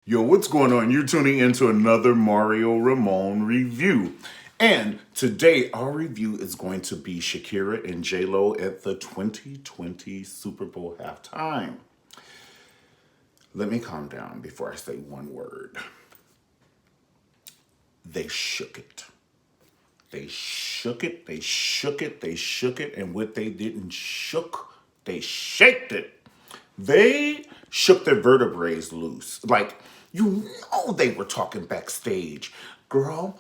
Yo, what's going on? You're tuning into another Mario Ramon review. And today, our review is going to be Shakira and J.Lo at the 2020 Super Bowl halftime. Let me calm down before I say one word. They shook it. They shook it, they shook it, they shook it, and what they didn't shook, they shaked it. They shook their vertebrae loose. Like, you know they were talking backstage. Girl,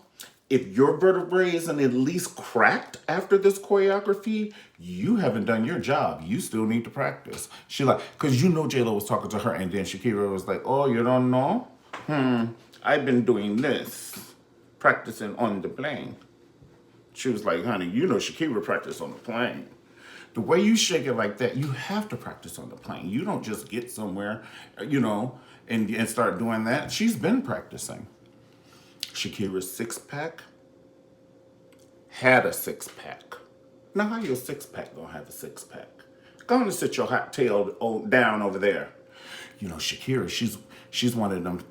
if your vertebrae isn't at least cracked after this choreography, you haven't done your job. You still need to practice. She like, because you know J-Lo was talking to her, and then Shakira was like, oh, you don't know? I've been doing this, practicing on the plane. She was like, honey, you know Shakira practiced on the plane. The way you shake it like that, you have to practice on the plane. You don't just get somewhere, and start doing that. She's been practicing. Shakira's six-pack had a six-pack. Now how your six-pack gonna have a six-pack? Go on and sit your hot tail down over there. You know, Shakira, she's one of them,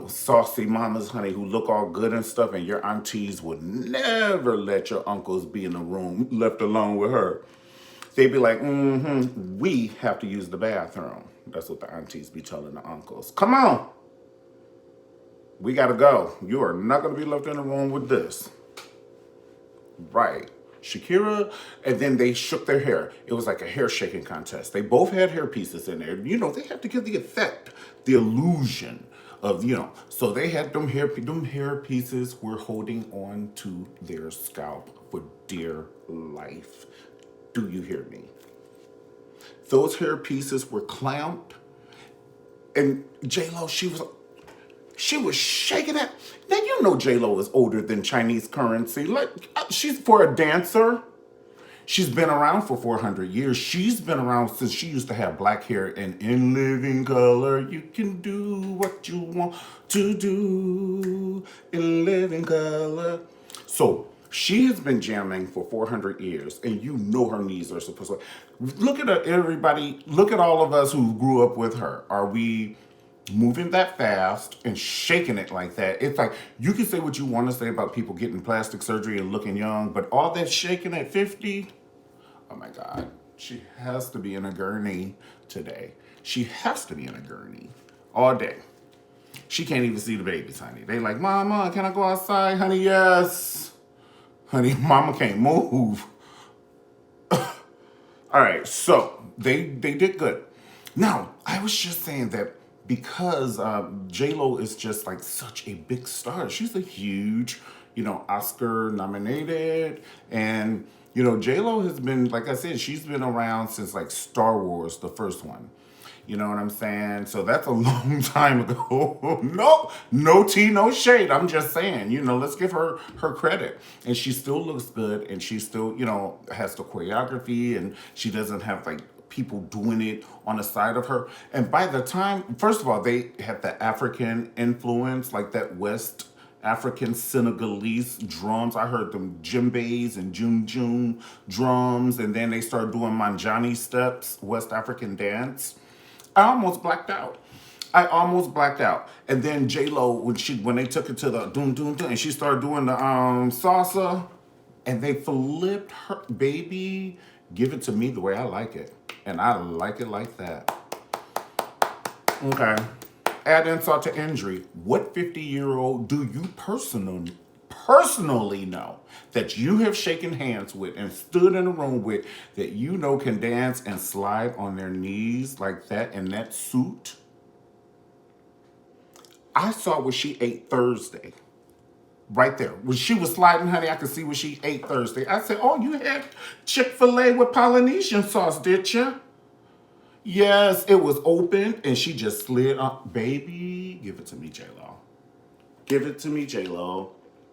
saucy mamas, honey, who look all good and stuff, and your aunties would never let your uncles be in the room left alone with her. They'd be like, we have to use the bathroom. That's what the aunties be telling the uncles. Come on. We gotta go. You are not gonna be left in the room with this. Right. Shakira, and then they shook their hair. It was like a hair shaking contest. They both had hair pieces in there. You know, they have to give the effect, the illusion of, So they had them hair pieces were holding on to their scalp for dear life. Do you hear me? Those hair pieces were clamped, and J-Lo, she was shaking it. Now you know J-Lo is older than Chinese currency. Like, she's for a dancer. She's been around for 400 years. She's been around since she used to have black hair, and in living color, you can do what you want to do in living color. So she has been jamming for 400 years, and you know her knees are supposed to. Look at everybody. Look at all of us who grew up with her. Are we moving that fast and shaking it like that? It's like, you can say what you want to say about people getting plastic surgery and looking young, but all that shaking at 50, oh my God, she has to be in a gurney today. She has to be in a gurney all day. She can't even see the babies, honey. They like, Mama, can I go outside? Honey, yes. Honey, Mama can't move. All right, so they did good. Now, I was just saying that because J-Lo is just like such a big star. She's a huge, Oscar nominated. And, J-Lo has been, like I said, she's been around since like Star Wars, the first one. You know what I'm saying? So that's a long time ago. No tea, no shade. I'm just saying, let's give her credit. And she still looks good, and she still, has the choreography, and she doesn't have like people doing it on the side of her. And by the time, first of all, they have the African influence, like that West African Senegalese drums. I heard them djembes and jum drums, and then they started doing Manjani steps, West African dance. I almost blacked out. And then J-Lo, when they took it to the doom doom doom, and she started doing the salsa, and they flipped her, baby, give it to me the way I like it. And I like it like that. Okay. Add insult to injury. What 50-year-old do you personally know that you have shaken hands with and stood in a room with that can dance and slide on their knees like that in that suit? I saw what she ate Thursday. Right there. When she was sliding, honey, I could see what she ate Thursday. I said, oh, you had Chick-fil-A with Polynesian sauce, did you? Yes, it was open, and she just slid up. Baby, give it to me, J-Lo. Give it to me, J-Lo.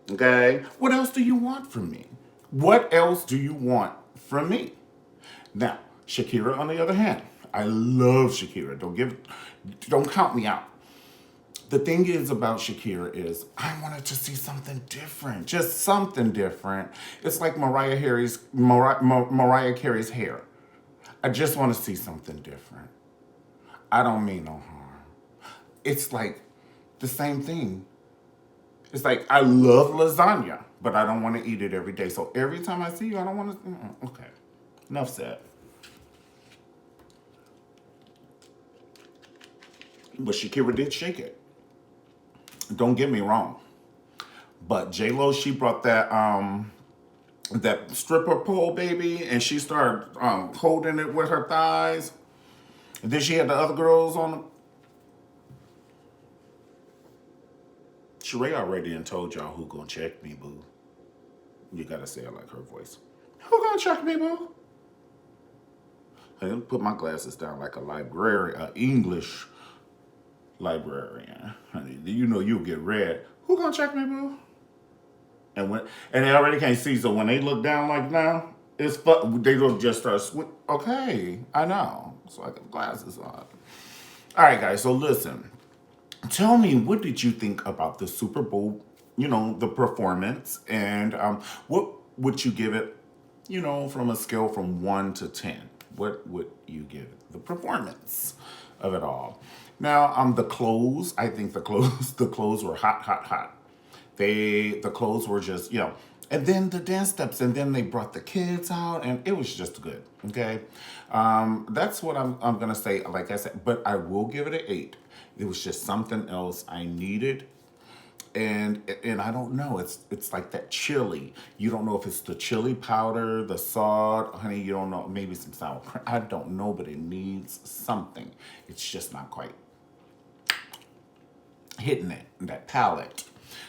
Okay? What else do you want from me? What else do you want from me? Now, Shakira, on the other hand, I love Shakira. Don't count me out. The thing is about Shakira is I wanted to see something different, just something different. It's like Mariah Carey's hair. I just want to see something different. I don't mean no harm. It's like the same thing. It's like I love lasagna, but I don't want to eat it every day. So every time I see you, I don't want to. Okay, enough said. But Shakira did shake it. Don't get me wrong. But J Lo, she brought that stripper pole baby, and she started holding it with her thighs. And then she had the other girls on the. Sheree already done told y'all who gonna check me, boo. You gotta say it like her voice. Who gonna check me, boo? I didn't put my glasses down like a librarian, an English librarian. Honey, you know you'll get red. Who gonna check me, boo? And they already can't see, so when they look down like now, it's they don't just start okay, I know. So I got glasses on. All right, guys. So listen, tell me, what did you think about the Super Bowl? You know, the performance, and what would you give it? You know, from a scale from 1 to 10, what would you give it? The performance of it all. Now, the clothes. I think the clothes, the clothes were hot, hot, hot. The clothes were just, and then the dance steps, and then they brought the kids out, and it was just good. Okay, that's what I'm gonna say. Like I said, but I will give it an 8. It was just something else I needed, and I don't know. It's like that chili. You don't know if it's the chili powder, the salt, honey. You don't know. Maybe some sour cream. I don't know, but it needs something. It's just not quite hitting that palate.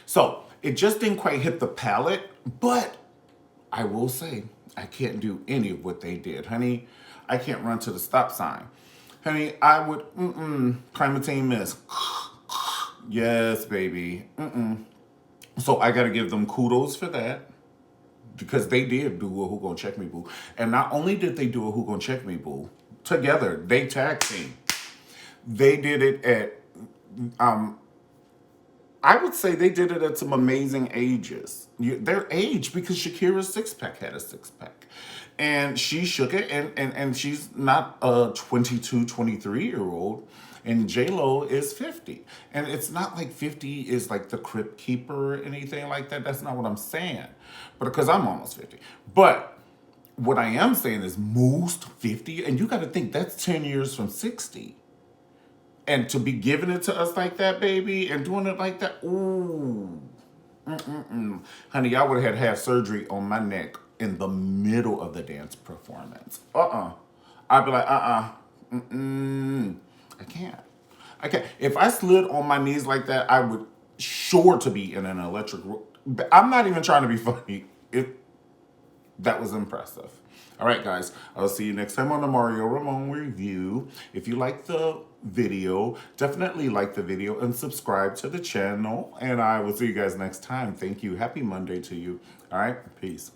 So it just didn't quite hit the palate, but I will say I can't do any of what they did, honey. I can't run to the stop sign, honey. I would Primatine Miss. Yes, baby. So I gotta give them kudos for that because they did do a Who Gon' Check Me Boo, and not only did they do a Who Gon' Check Me Boo together, they tag team. They did it at I would say they did it at some amazing ages. Their age, because Shakira's six pack had a six pack. And she shook it, and she's not a 22, 23-year old. And J-Lo is 50. And it's not like 50 is like the crypt keeper or anything like that. That's not what I'm saying. But because I'm almost 50. But what I am saying is most 50, and you got to think that's 10 years from 60. And to be giving it to us like that, baby, and doing it like that, ooh. Honey, I would have had surgery on my neck in the middle of the dance performance. I'd be like, I can't. I can't. If I slid on my knees like that, I would sure to be in an electric. I'm not even trying to be funny. That was impressive. All right, guys. I'll see you next time on the Mario Ramon review. If you like the video, definitely like the video and subscribe to the channel. And I will see you guys next time. Thank you. Happy Monday to you. All right. Peace.